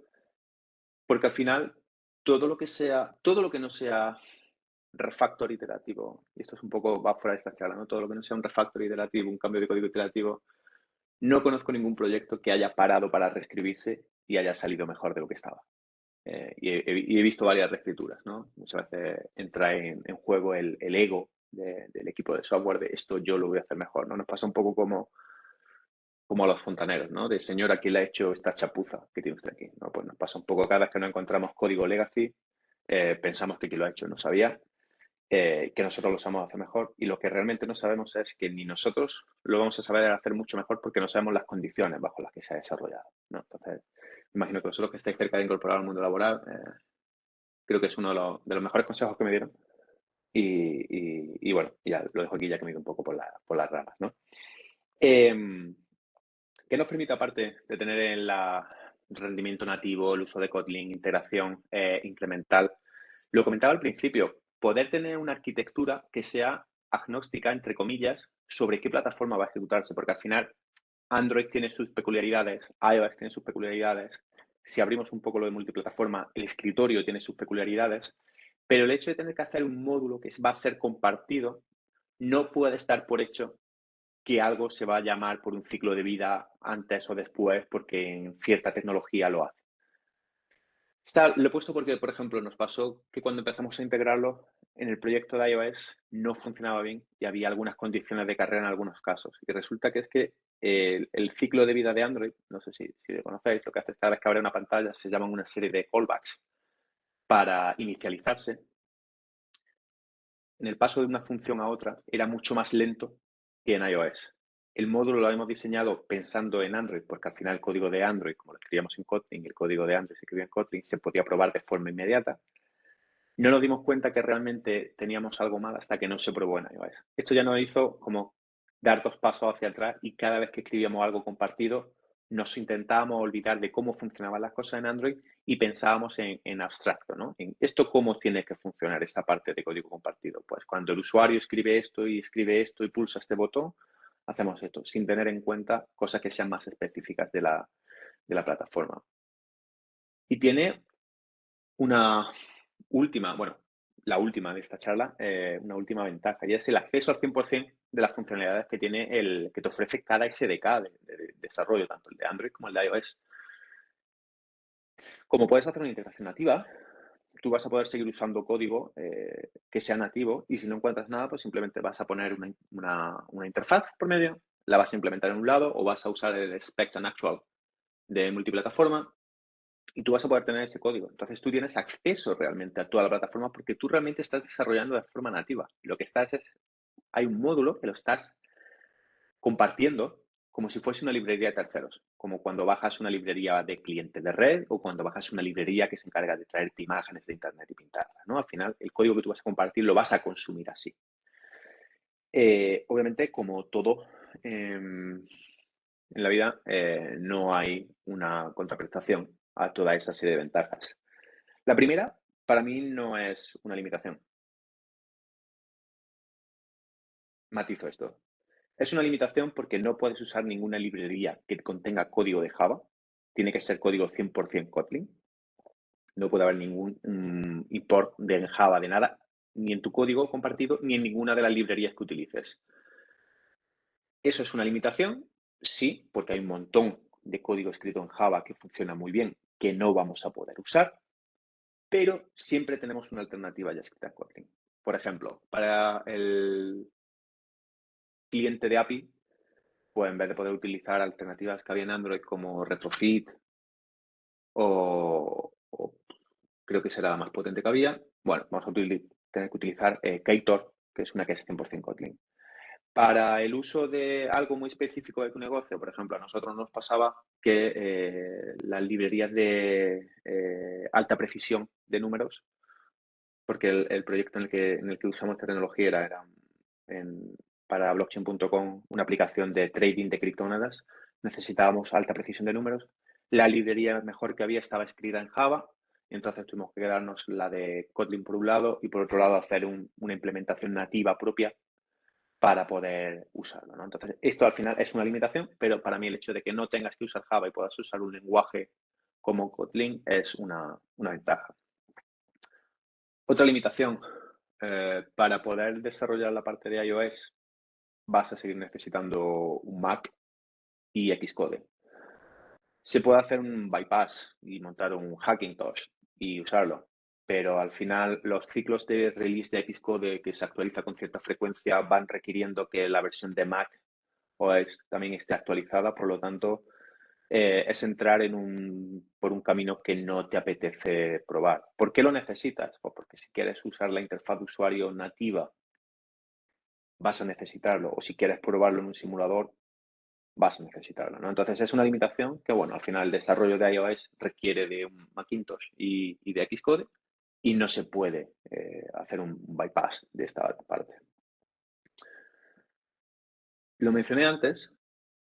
porque al final todo lo que no sea refactor iterativo, y esto es un poco, va fuera de esta charla, ¿no? Todo lo que no sea un refactor iterativo, un cambio de código iterativo, no conozco ningún proyecto que haya parado para reescribirse y haya salido mejor de lo que estaba. Y he visto varias reescrituras, ¿no? Muchas veces entra en juego el ego del equipo de software de esto yo lo voy a hacer mejor, ¿no? Nos pasa un poco como a los fontaneros, ¿no? De señor, aquí le ha hecho esta chapuza que tiene usted aquí, ¿no? Pues nos pasa un poco cada vez que no encontramos código legacy, pensamos que quien lo ha hecho no sabía, que nosotros lo sabemos hacer mejor y lo que realmente no sabemos es que ni nosotros lo vamos a saber hacer mucho mejor porque no sabemos las condiciones bajo las que se ha desarrollado, ¿no? Entonces, imagino que vosotros que estáis cerca de incorporar al mundo laboral, creo que es uno de los mejores consejos que me dieron y bueno, ya lo dejo aquí ya que me he ido un poco por las ramas, ¿no? ¿Qué nos permite, aparte de tener el rendimiento nativo, el uso de Kotlin, integración incremental? Lo comentaba al principio, poder tener una arquitectura que sea agnóstica, entre comillas, sobre qué plataforma va a ejecutarse, porque al final Android tiene sus peculiaridades, iOS tiene sus peculiaridades. Si abrimos un poco lo de multiplataforma, el escritorio tiene sus peculiaridades, pero el hecho de tener que hacer un módulo que va a ser compartido no puede estar por hecho que algo se va a llamar por un ciclo de vida antes o después porque en cierta tecnología lo hace. Lo he puesto porque, por ejemplo, nos pasó que cuando empezamos a integrarlo en el proyecto de iOS no funcionaba bien y había algunas condiciones de carrera en algunos casos. Y resulta que es que el ciclo de vida de Android, no sé si lo conocéis, lo que hace cada vez que abre una pantalla se llaman una serie de callbacks para inicializarse. En el paso de una función a otra era mucho más lento que en iOS. El módulo lo hemos diseñado pensando en Android, porque al final el código de Android, como lo escribíamos en Kotlin, el código de Android se escribía en Kotlin, se podía probar de forma inmediata. No nos dimos cuenta que realmente teníamos algo mal hasta que no se probó en iOS. Esto ya nos hizo como dar 2 pasos hacia atrás y cada vez que escribíamos algo compartido nos intentábamos olvidar de cómo funcionaban las cosas en Android y pensábamos en abstracto, ¿no? En esto cómo tiene que funcionar esta parte de código compartido. Pues cuando el usuario escribe esto y pulsa este botón, hacemos esto, sin tener en cuenta cosas que sean más específicas de la plataforma. Y tiene una última, bueno, la última de esta charla, una última ventaja, y es el acceso al 100% de las funcionalidades que tiene que te ofrece cada SDK de desarrollo, tanto el de Android como el de iOS. Como puedes hacer una integración nativa, tú vas a poder seguir usando código que sea nativo y si no encuentras nada, pues simplemente vas a poner una interfaz por medio, la vas a implementar en un lado o vas a usar el Spec and Actual de multiplataforma y tú vas a poder tener ese código. Entonces tú tienes acceso realmente a toda la plataforma porque tú realmente estás desarrollando de forma nativa. Lo que hay un módulo que lo estás compartiendo como si fuese una librería de terceros, como cuando bajas una librería de cliente de red o cuando bajas una librería que se encarga de traerte imágenes de internet y pintarlas, ¿no? Al final, el código que tú vas a compartir lo vas a consumir así. Obviamente, como todo en la vida, no hay una contraprestación a toda esa serie de ventajas. La primera, para mí, no es una limitación. Matizo esto. Es una limitación porque no puedes usar ninguna librería que contenga código de Java. Tiene que ser código 100% Kotlin. No puede haber ningún import de Java de nada, ni en tu código compartido, ni en ninguna de las librerías que utilices. ¿Eso es una limitación? Sí, porque hay un montón de código escrito en Java que funciona muy bien, que no vamos a poder usar, pero siempre tenemos una alternativa ya escrita en Kotlin. Por ejemplo, para el cliente de API, pues en vez de poder utilizar alternativas que había en Android como Retrofit o creo que será la más potente que había, bueno, vamos a tener que utilizar Ktor, que es una que es 100% Kotlin. Para el uso de algo muy específico de tu negocio, por ejemplo, a nosotros nos pasaba que las librerías de alta precisión de números, porque el proyecto en el que usamos esta tecnología era para blockchain.com una aplicación de trading de criptomonedas, necesitábamos alta precisión de números. La librería mejor que había estaba escrita en Java, entonces tuvimos que quedarnos la de Kotlin por un lado y por otro lado hacer una implementación nativa propia para poder usarlo, ¿no? Entonces, esto al final es una limitación, pero para mí el hecho de que no tengas que usar Java y puedas usar un lenguaje como Kotlin es una ventaja. Otra limitación, para poder desarrollar la parte de iOS vas a seguir necesitando un Mac y Xcode. Se puede hacer un bypass y montar un Hackintosh y usarlo, pero al final los ciclos de release de Xcode que se actualiza con cierta frecuencia van requiriendo que la versión de Mac también esté actualizada, por lo tanto es entrar por un camino que no te apetece probar. ¿Por qué lo necesitas? Pues porque si quieres usar la interfaz de usuario nativa vas a necesitarlo, o si quieres probarlo en un simulador vas a necesitarlo, ¿no? Entonces es una limitación que, bueno, al final el desarrollo de iOS requiere de un Macintosh y de Xcode y no se puede hacer un bypass de esta parte. Lo mencioné antes,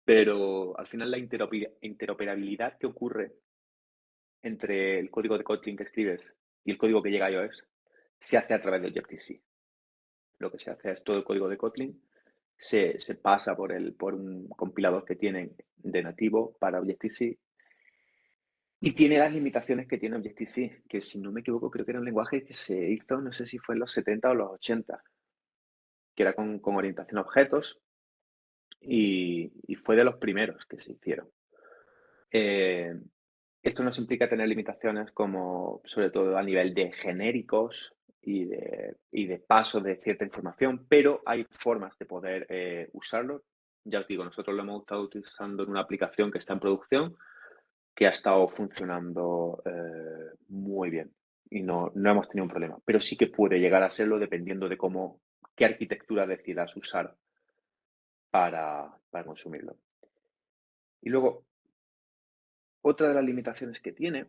pero al final la interoperabilidad que ocurre entre el código de Kotlin que escribes y el código que llega a iOS se hace a través de Objective-C. Lo que se hace es todo el código de Kotlin se pasa por un compilador que tienen de nativo para Objective-C y tiene las limitaciones que tiene Objective-C, que si no me equivoco creo que era un lenguaje que se hizo, no sé si fue en los 70 o los 80, que era con orientación a objetos y fue de los primeros que se hicieron. Esto nos implica tener limitaciones como, sobre todo a nivel de genéricos y de paso de cierta información, pero hay formas de poder usarlo. Ya os digo, nosotros lo hemos estado utilizando en una aplicación que está en producción, que ha estado funcionando muy bien y no hemos tenido un problema, pero sí que puede llegar a serlo dependiendo de qué arquitectura decidas usar para consumirlo. Y luego, otra de las limitaciones que tiene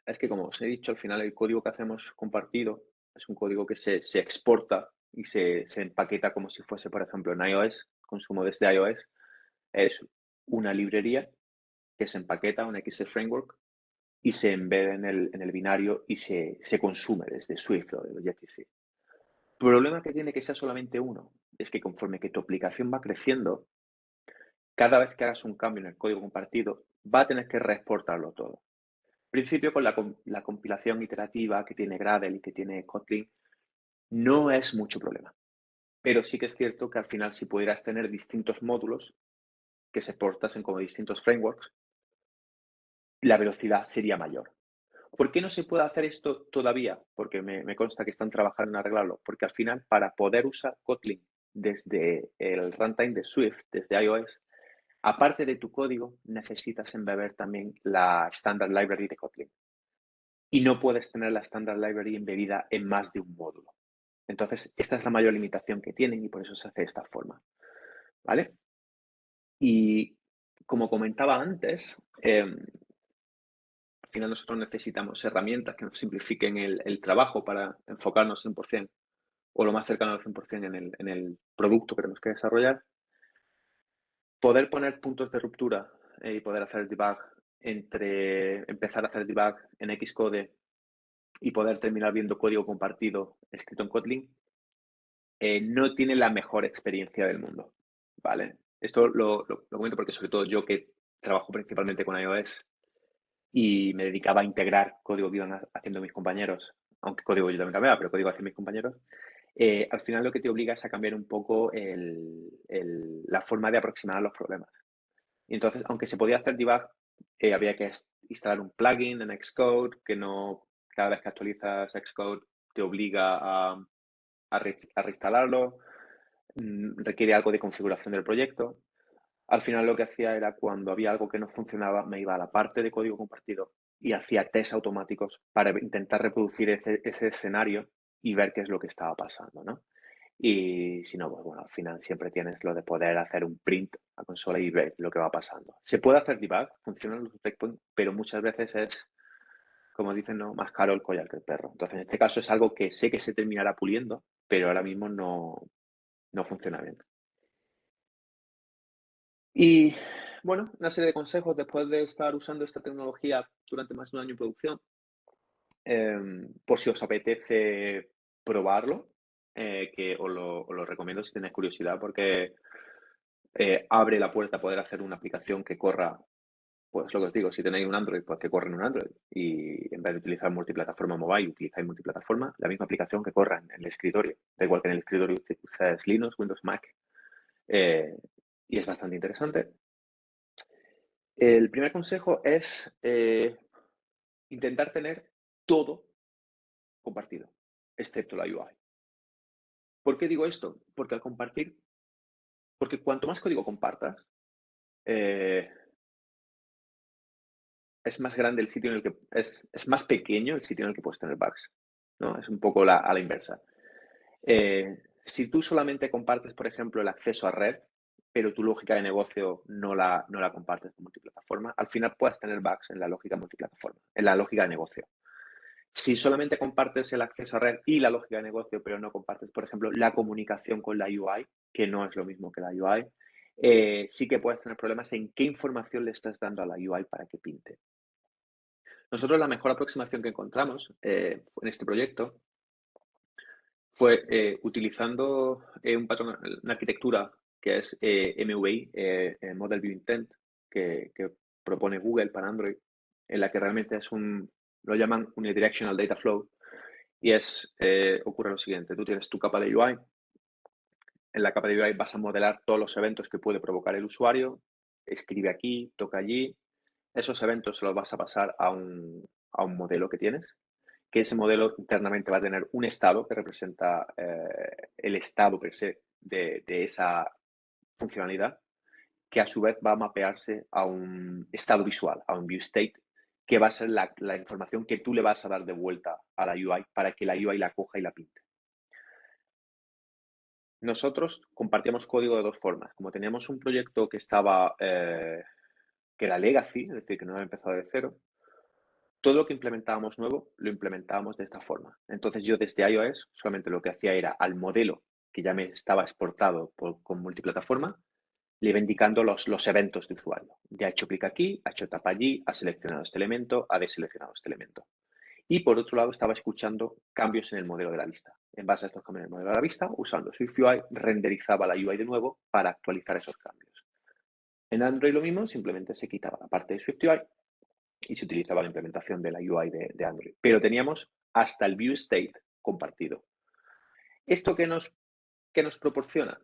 es que, como os he dicho, al final el código que hacemos compartido es un código que se exporta y se empaqueta como si fuese, por ejemplo, en iOS, consumo desde iOS, es una librería que se empaqueta, un XC Framework, y se embebe en el binario y se consume desde Swift o de Objective-C. El problema que tiene que sea solamente uno es que conforme que tu aplicación va creciendo, cada vez que hagas un cambio en el código compartido, va a tener que reexportarlo todo. Al principio, con la compilación iterativa que tiene Gradle y que tiene Kotlin, no es mucho problema. Pero sí que es cierto que al final, si pudieras tener distintos módulos que se exportasen como distintos frameworks, la velocidad sería mayor. ¿Por qué no se puede hacer esto todavía? Porque me consta que están trabajando en arreglarlo. Porque al final, para poder usar Kotlin desde el runtime de Swift, desde iOS, aparte de tu código, necesitas embeber también la Standard Library de Kotlin. Y no puedes tener la Standard Library embebida en más de un módulo. Entonces, esta es la mayor limitación que tienen y por eso se hace de esta forma. ¿Vale? Y como comentaba antes, al final nosotros necesitamos herramientas que nos simplifiquen el trabajo para enfocarnos 100% o lo más cercano al 100% en el producto que tenemos que desarrollar. Poder poner puntos de ruptura y poder hacer debug empezar a hacer debug en Xcode y poder terminar viendo código compartido escrito en Kotlin, no tiene la mejor experiencia del mundo, ¿vale? Esto lo comento porque sobre todo yo que trabajo principalmente con iOS y me dedicaba a integrar código que iban haciendo mis compañeros, aunque código yo también cambiaba, pero código hacían mis compañeros, al final lo que te obliga es a cambiar un poco la forma de aproximar los problemas. Y entonces, aunque se podía hacer debug, había que instalar un plugin en Xcode que no, cada vez que actualizas Xcode te obliga a reinstalarlo, requiere algo de configuración del proyecto. Al final lo que hacía era cuando había algo que no funcionaba, me iba a la parte de código compartido y hacía tests automáticos para intentar reproducir ese escenario y ver qué es lo que estaba pasando, ¿no? Y si no, pues bueno, al final siempre tienes lo de poder hacer un print a consola y ver lo que va pasando. Se puede hacer debug, funcionan los breakpoints, pero muchas veces es, como dicen, ¿no?, más caro el collar que el perro. Entonces, en este caso es algo que sé que se terminará puliendo, pero ahora mismo no funciona bien. Y bueno, una serie de consejos después de estar usando esta tecnología durante más de un año en producción. Por si os apetece probarlo, que os lo recomiendo si tenéis curiosidad, porque abre la puerta a poder hacer una aplicación que corra, pues lo que os digo, si tenéis un Android, pues que corra en un Android. Y en vez de utilizar multiplataforma mobile, utilizáis multiplataforma, la misma aplicación que corra en el escritorio. Da igual que en el escritorio uses Linux, Windows, Mac. Y es bastante interesante. El primer consejo es intentar tener todo compartido, excepto la UI. ¿Por qué digo esto? Porque cuanto más código compartas, es más grande el sitio en el que es más pequeño el sitio en el que puedes tener bugs, ¿no? Es un poco a la inversa. Si tú solamente compartes, por ejemplo, el acceso a red, pero tu lógica de negocio no la compartes con multiplataforma, al final puedes tener bugs en la lógica multiplataforma, en la lógica de negocio. Si solamente compartes el acceso a red y la lógica de negocio, pero no compartes, por ejemplo, la comunicación con la UI, que no es lo mismo que la UI, sí que puedes tener problemas en qué información le estás dando a la UI para que pinte. Nosotros la mejor aproximación que encontramos en este proyecto Fue utilizando un patrón, una arquitectura que es MVI, Model View Intent, que propone Google para Android, en la que realmente es lo llaman Unidirectional Data Flow, y ocurre lo siguiente: tú tienes tu capa de UI, en la capa de UI vas a modelar todos los eventos que puede provocar el usuario, escribe aquí, toca allí, esos eventos se los vas a pasar a un modelo que tienes, que ese modelo internamente va a tener un estado que representa el estado per se de esa funcionalidad, que a su vez va a mapearse a un estado visual, a un view state, que va a ser la información que tú le vas a dar de vuelta a la UI para que la UI la coja y la pinte. Nosotros compartíamos código de dos formas. Como teníamos un proyecto que que era legacy, es decir, que no había empezado de cero, todo lo que implementábamos nuevo lo implementábamos de esta forma. Entonces yo desde iOS solamente lo que hacía era al modelo que ya me estaba exportado con multiplataforma, le iba indicando los eventos de usuario. Ya ha hecho clic aquí, ha hecho tap allí, ha seleccionado este elemento, ha deseleccionado este elemento. Y por otro lado estaba escuchando cambios en el modelo de la vista. En base a estos cambios en el modelo de la vista, usando SwiftUI, renderizaba la UI de nuevo para actualizar esos cambios. En Android lo mismo, simplemente se quitaba la parte de SwiftUI y se utilizaba la implementación de la UI de Android. Pero teníamos hasta el view state compartido. ¿Esto qué nos proporciona?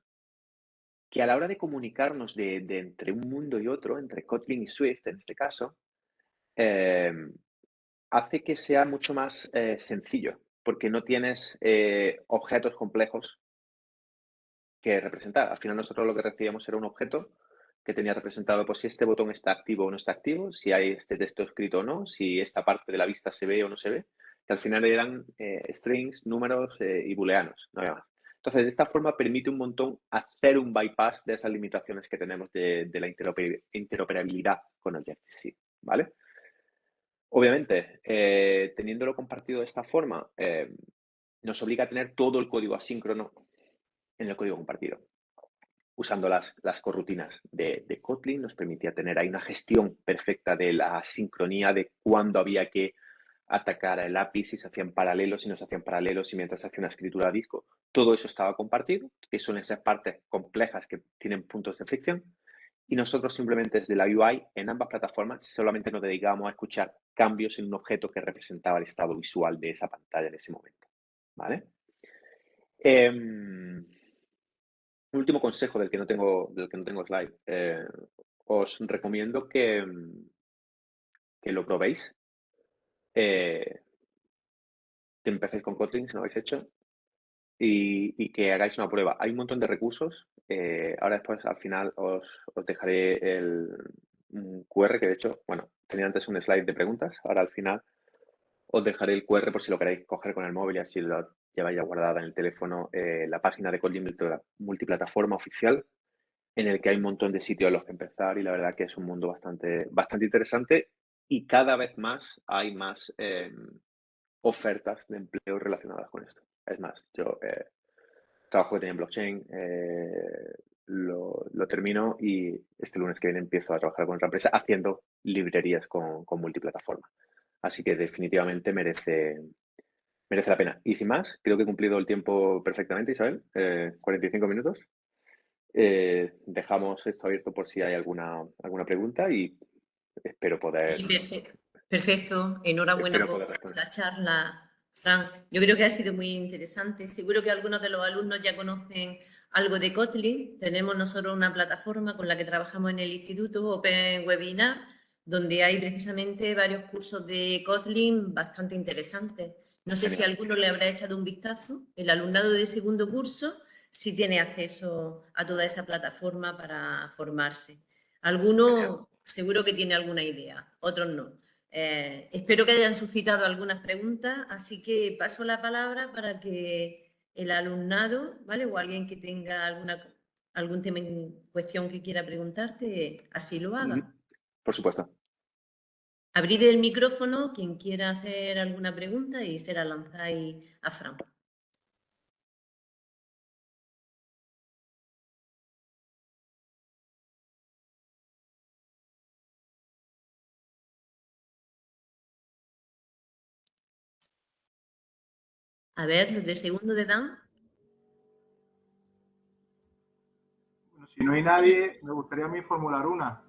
Que a la hora de comunicarnos de entre un mundo y otro, entre Kotlin y Swift en este caso, hace que sea mucho más sencillo, porque no tienes objetos complejos que representar. Al final nosotros lo que recibíamos era un objeto que tenía representado pues si este botón está activo o no está activo, si hay este texto escrito o no, si esta parte de la vista se ve o no se ve, que al final eran strings, números y booleanos, no había más. Entonces, de esta forma permite un montón hacer un bypass de esas limitaciones que tenemos de la interoperabilidad con el Objective-C, ¿vale? Obviamente, teniéndolo compartido de esta forma, nos obliga a tener todo el código asíncrono en el código compartido. Usando las corrutinas de Kotlin nos permitía tener ahí una gestión perfecta de la sincronía de cuándo había que atacar el API, si se hacían paralelos, si no se hacían paralelos, si mientras se hacía una escritura a disco. Todo eso estaba compartido, que son esas partes complejas que tienen puntos de fricción. Y nosotros simplemente desde la UI en ambas plataformas solamente nos dedicábamos a escuchar cambios en un objeto que representaba el estado visual de esa pantalla en ese momento. ¿Vale? Un último consejo del que no tengo slide. Os recomiendo que lo probéis. Que empecéis con Kotlin si no lo habéis hecho. Y que hagáis una prueba. Hay un montón de recursos. Ahora después al final os dejaré un QR que de hecho, bueno, tenía antes un slide de preguntas. Ahora al final os dejaré el QR por si lo queréis coger con el móvil y así lo lleváis ya guardada en el teléfono. La página de Kotlin multiplataforma oficial, en el que hay un montón de sitios en los que empezar y la verdad que es un mundo bastante interesante y cada vez más hay más ofertas de empleo relacionadas con esto. Es más, yo trabajo en blockchain, lo termino y este lunes que viene empiezo a trabajar con otra empresa haciendo librerías con multiplataforma. Así que definitivamente merece la pena. Y sin más, creo que he cumplido el tiempo perfectamente, Isabel. 45 minutos. Dejamos esto abierto por si hay alguna pregunta y espero poder, Perfecto. Enhorabuena espero por poder responder. la charla, Fran. Yo creo que ha sido muy interesante. Seguro que algunos de los alumnos ya conocen algo de Kotlin. Tenemos nosotros una plataforma con la que trabajamos en el instituto, Open Webinar, donde hay precisamente varios cursos de Kotlin bastante interesantes. No sé si alguno le habrá echado un vistazo. El alumnado de segundo curso sí tiene acceso a toda esa plataforma para formarse. Alguno seguro que tiene alguna idea, otros no. Espero que hayan suscitado algunas preguntas, así que paso la palabra para que el alumnado, ¿vale? O alguien que tenga algún tema en cuestión que quiera preguntarte, así lo haga. Por supuesto. Abrid el micrófono, quien quiera hacer alguna pregunta y se la lanzáis a Fran. A ver, los de segundo de Dan. Bueno, si no hay nadie, me gustaría a mí formular una.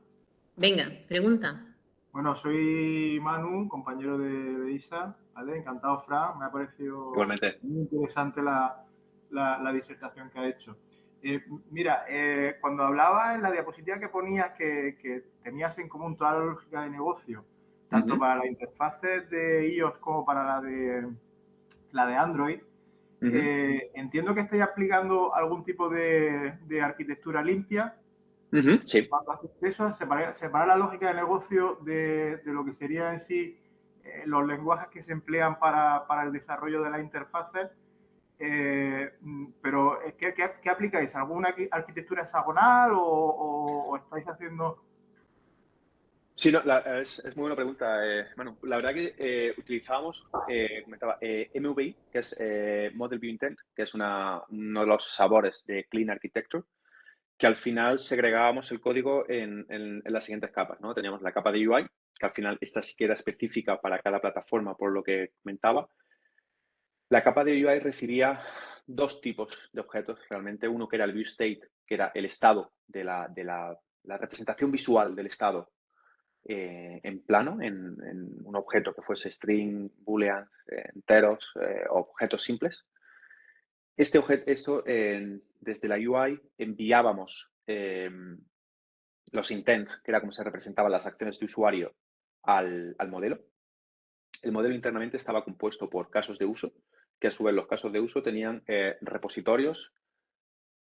Venga, pregunta. Bueno, soy Manu, compañero de ISA, ¿vale? Encantado, Fran. Me ha parecido Igualmente. muy interesante la disertación que ha hecho. Mira, cuando hablaba en la diapositiva que ponías que tenías en común toda la lógica de negocio, tanto para las interfaces de iOS como para la de Android, entiendo que estáis aplicando algún tipo de arquitectura limpia. Sí. Cuando haces eso, separar la lógica de negocio de lo que sería en sí los lenguajes que se emplean para el desarrollo de las interfaces. Pero, ¿qué aplicáis? ¿Alguna arquitectura hexagonal o estáis haciendo...? Sí, no, es muy buena pregunta, Manu. La verdad que utilizábamos, comentaba, MVI, que es Model View Intent, que es uno de los sabores de Clean Architecture, que al final segregábamos el código en las siguientes capas, ¿no? Teníamos la capa de UI, que al final esta sí que era específica para cada plataforma, por lo que comentaba. La capa de UI recibía dos tipos de objetos, realmente. Uno que era el view state, que era el estado de la representación visual del estado en plano, en un objeto que fuese string, boolean, enteros, objetos simples. Desde la UI enviábamos los intents, que era como se representaban las acciones de usuario, al modelo. El modelo internamente estaba compuesto por casos de uso, que a su vez los casos de uso tenían repositorios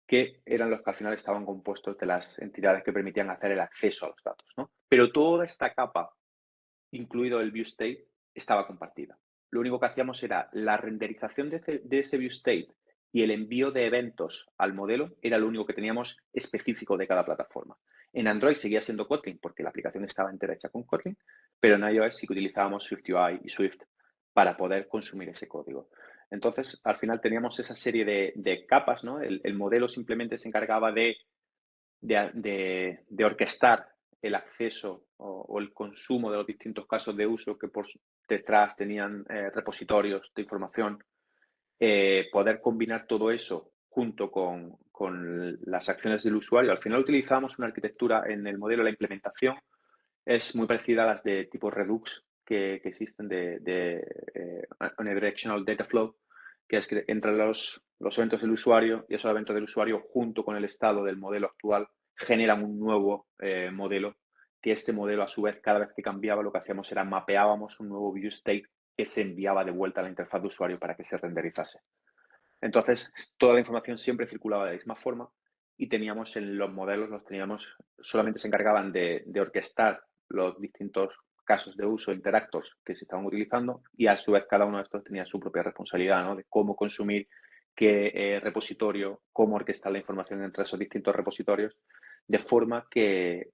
que eran los que al final estaban compuestos de las entidades que permitían hacer el acceso a los datos, ¿no? Pero toda esta capa, incluido el view state, estaba compartida. Lo único que hacíamos era la renderización de ese view state y el envío de eventos al modelo era lo único que teníamos específico de cada plataforma. En Android seguía siendo Kotlin porque la aplicación estaba entera hecha con Kotlin, pero en iOS sí que utilizábamos SwiftUI y Swift para poder consumir ese código. Entonces, al final teníamos esa serie de capas, ¿no? El modelo simplemente se encargaba de orquestar el acceso o el consumo de los distintos casos de uso que por detrás tenían repositorios de información, poder combinar todo eso junto con las acciones del usuario. Al final utilizamos una arquitectura en el modelo, la implementación es muy parecida a las de tipo Redux que existen de Unidirectional Data Flow, que es que entran los eventos del usuario y esos eventos del usuario junto con el estado del modelo actual generan un nuevo modelo, que este modelo a su vez cada vez que cambiaba lo que hacíamos era mapeábamos un nuevo view state que se enviaba de vuelta a la interfaz de usuario para que se renderizase. Entonces, toda la información siempre circulaba de la misma forma y teníamos en los modelos, solamente se encargaban de orquestar los distintos casos de uso, interactors que se estaban utilizando y a su vez cada uno de estos tenía su propia responsabilidad, ¿no? De cómo consumir qué repositorio, cómo orquestar la información entre esos distintos repositorios, de forma que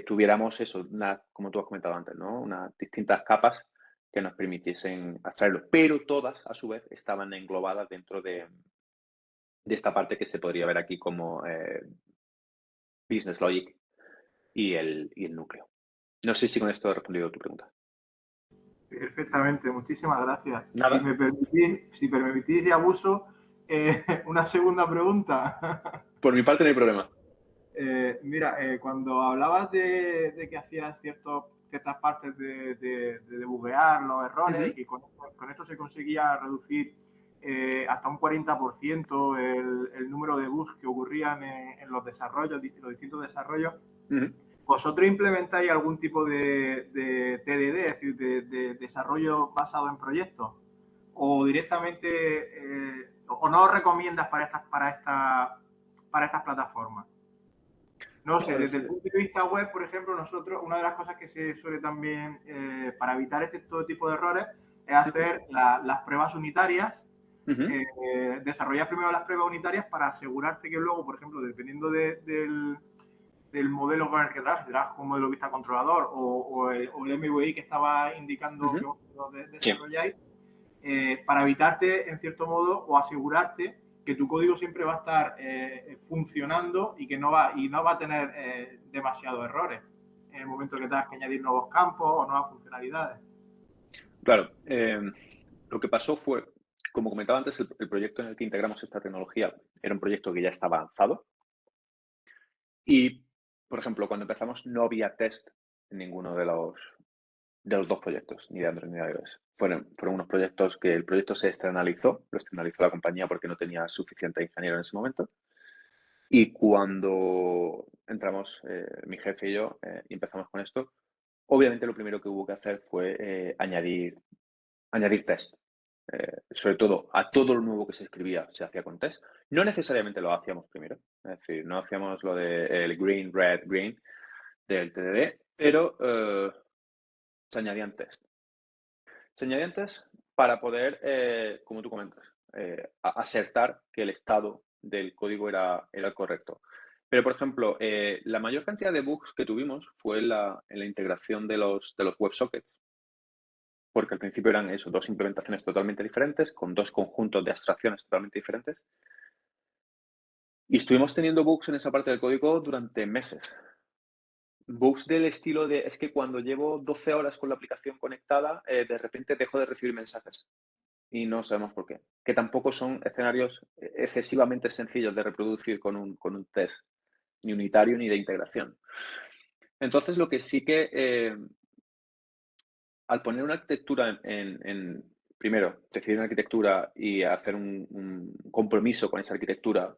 tuviéramos eso, como tú has comentado antes, ¿no? Unas distintas capas que nos permitiesen hacerlo, pero todas a su vez estaban englobadas dentro de esta parte que se podría ver aquí como Business Logic y el núcleo. No sé si con esto he respondido a tu pregunta. Perfectamente, muchísimas gracias. Nada. Si me permitís y abuso, una segunda pregunta. Por mi parte no hay problema. Mira, cuando hablabas de que hacías ciertas partes de debuguear los errores y con esto se conseguía reducir hasta un 40% el número de bugs que ocurrían en los distintos desarrollos, ¿vosotros implementáis algún tipo de TDD, es decir, de desarrollo basado en proyectos? ¿O directamente, o no os recomiendas para estas plataformas? No sé, desde el punto de vista web, por ejemplo, nosotros, una de las cosas que se suele también, para evitar todo tipo de errores, es hacer las pruebas unitarias, desarrollar primero las pruebas unitarias para asegurarte que luego, por ejemplo, dependiendo del modelo con el que trabajas un modelo vista controlador o el MVI que estaba indicando que vosotros desarrolláis, para evitarte, en cierto modo, o asegurarte que tu código siempre va a estar funcionando y que no va a tener demasiados errores en el momento que tengas que añadir nuevos campos o nuevas funcionalidades. Claro, lo que pasó fue como comentaba antes, el proyecto en el que integramos esta tecnología era un proyecto que ya estaba avanzado y, por ejemplo, cuando empezamos no había test en ninguno de los dos proyectos, ni de Android ni de iOS. Fueron unos proyectos que el proyecto se externalizó, lo externalizó la compañía porque no tenía suficiente ingeniero en ese momento. Y cuando entramos, mi jefe y yo, y empezamos con esto, obviamente lo primero que hubo que hacer fue añadir test. Sobre todo, a todo lo nuevo que se escribía se hacía con test. No necesariamente lo hacíamos primero, es decir, no hacíamos lo del green, red, green del TDD, pero se añadían test. Se añadían test para poder, como tú comentas, acertar que el estado del código era el correcto. Pero, por ejemplo, la mayor cantidad de bugs que tuvimos fue en la integración de los WebSockets. Porque al principio eran eso, dos implementaciones totalmente diferentes, con dos conjuntos de abstracciones totalmente diferentes. Y estuvimos teniendo bugs en esa parte del código durante meses. Bugs del estilo de, es que cuando llevo 12 horas con la aplicación conectada, de repente dejo de recibir mensajes. Y no sabemos por qué. Que tampoco son escenarios excesivamente sencillos de reproducir con un test, ni unitario ni de integración. Entonces, lo que sí que, al poner una arquitectura primero, decidir una arquitectura y hacer un compromiso con esa arquitectura,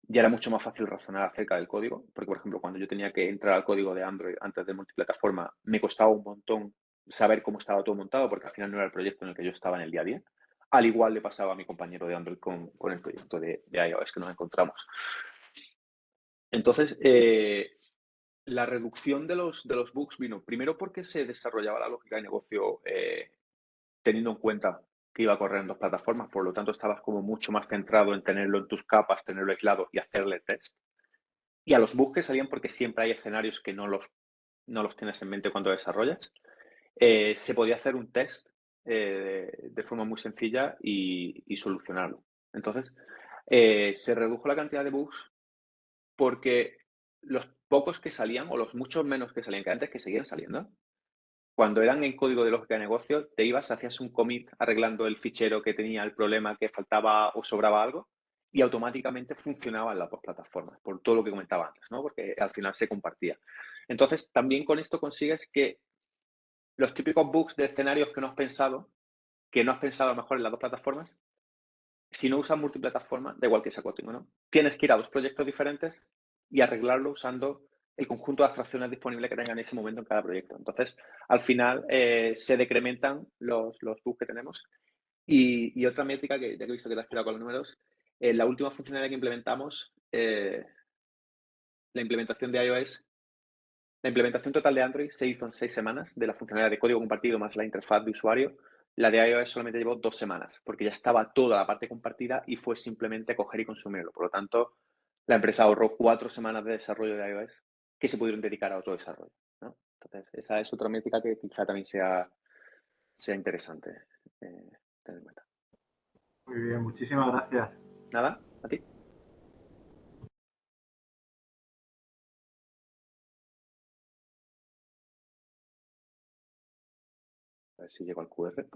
ya era mucho más fácil razonar acerca del código, porque, por ejemplo, cuando yo tenía que entrar al código de Android antes de multiplataforma, me costaba un montón saber cómo estaba todo montado, porque al final no era el proyecto en el que yo estaba en el día a día. Al igual le pasaba a mi compañero de Android con el proyecto de iOS que nos encontramos. Entonces, la reducción de los bugs vino primero porque se desarrollaba la lógica de negocio teniendo en cuenta que iba a correr en dos plataformas, por lo tanto estabas como mucho más centrado en tenerlo en tus capas, tenerlo aislado y hacerle test. Y a los bugs que salían, porque siempre hay escenarios que no los tienes en mente cuando desarrollas, se podía hacer un test de forma muy sencilla y solucionarlo. Entonces, se redujo la cantidad de bugs porque los pocos que salían, o los muchos menos que salían que antes, que seguían saliendo, cuando eran en código de lógica de negocio, te ibas, hacías un commit arreglando el fichero que tenía el problema, que faltaba o sobraba algo, y automáticamente funcionaba en las dos plataformas, por todo lo que comentaba antes, ¿no? Porque al final se compartía. Entonces, también con esto consigues que los típicos bugs de escenarios que no has pensado a lo mejor en las dos plataformas, si no usas multiplataforma, da igual que sea Kotlin o no, tienes que ir a dos proyectos diferentes y arreglarlo usando el conjunto de abstracciones disponibles que tengan en ese momento en cada proyecto. Entonces, al final, se decrementan los bugs que tenemos. Y otra métrica, que ya que he visto que te has quedado con los números, la última funcionalidad que implementamos, la implementación de iOS, la implementación total de Android se hizo en 6 semanas, de la funcionalidad de código compartido más la interfaz de usuario. La de iOS solamente llevó 2 semanas, porque ya estaba toda la parte compartida y fue simplemente coger y consumirlo. Por lo tanto, la empresa ahorró 4 semanas de desarrollo de iOS que se pudieron dedicar a otro desarrollo, ¿no? Entonces, esa es otra métrica que quizá también sea interesante tener en cuenta. Muy bien, muchísimas gracias. Nada, a ti. A ver si llego al QR.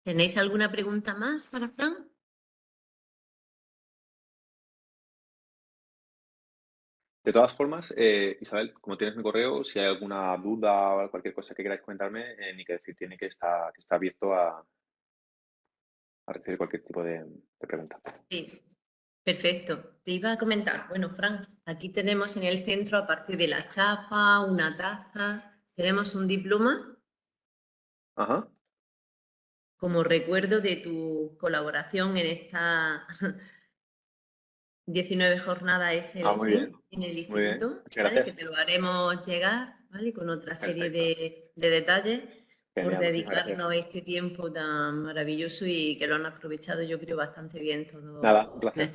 ¿Tenéis alguna pregunta más para Fran? De todas formas, Isabel, como tienes mi correo, si hay alguna duda o cualquier cosa que queráis comentarme, ni que decir, tiene que está abierto a recibir cualquier tipo de pregunta. Sí, perfecto. Te iba a comentar, bueno, Fran, aquí tenemos en el centro, aparte de la chapa, una taza, tenemos un diploma Ajá. como recuerdo de tu colaboración en esta 19 jornadas Muy bien. SLC en el Muy bien. instituto, Muchas ¿vale? gracias. Que te lo haremos llegar, ¿vale? Con otra serie Perfecto. de detalles por Genial, muchísimas gracias. dedicarnos este tiempo tan maravilloso y que lo han aprovechado, yo creo, bastante bien todos Nada, un placer.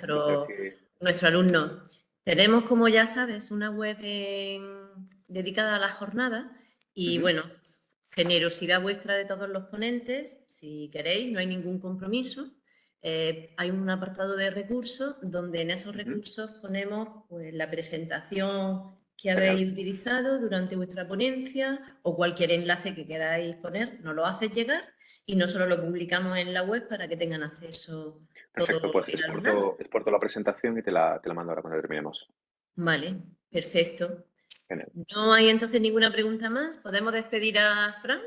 nuestros alumnos. Tenemos, como ya sabes, una web dedicada a la jornada y, bueno, generosidad vuestra de todos los ponentes, si queréis, no hay ningún compromiso. Hay un apartado de recursos donde en esos recursos ponemos pues, la presentación que habéis utilizado durante vuestra ponencia o cualquier enlace que queráis poner, nos lo haces llegar y nosotros lo publicamos en la web para que tengan acceso. Perfecto, todo pues el alumnado. exporto la presentación y te la mando ahora cuando terminemos. Vale, perfecto. Genial. ¿No hay entonces ninguna pregunta más? ¿Podemos despedir a Fran?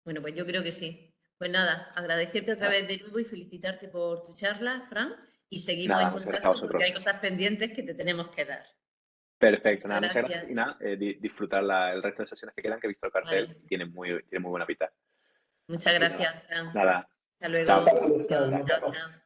Bueno, pues yo creo que sí. Pues nada, agradecerte otra vez de nuevo y felicitarte por tu charla, Fran, y seguimos Nada, en muchas gracias a contacto vosotros. porque hay cosas pendientes que te tenemos que dar. Perfecto, Muchas nada, muchas gracias. gracias y nada, disfrutar el resto de sesiones que quedan, que he visto el cartel, Vale. tiene muy buena pinta. Muchas Así que gracias, Fran. nada, Hasta luego. chao. Hasta luego. Chao, chao.